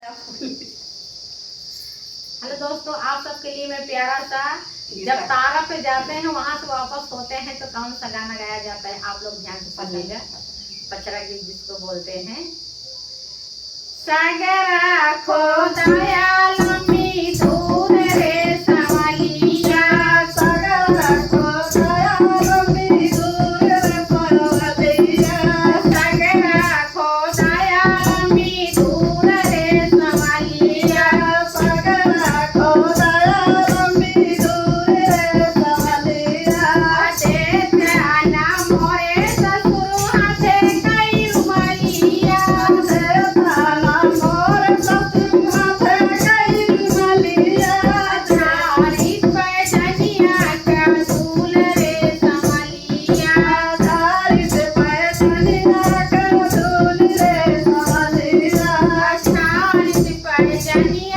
Hello दोस्तों, आप सबके लिए मैं प्यारा सा जब तारा पे जाते हैं वहां से वापस होते हैं तो कौन सा गाना गाया जाता है आप लोग ध्यान से सुनिएगा। पचरा गीत जिसको बोलते हैं। सागरा खो दयाल मी दूर रे सवालिया, सागरा खो दयाल मी दूर रे परवतिया, सागरा खो दयाल मी दूर रे सवालिया, सागरा खो दयाल मी दूर रे सवालिया। देख आना मोरे ससुर हाथे कई रुमालिया, देख आना मोरे ससुर हाथे कई रुमालिया, झाड़ी पे धनिया का फूल रे संभालिया, झाड़ी पे धनिया का फूल रे संभालिया, झाड़ी पे धनिया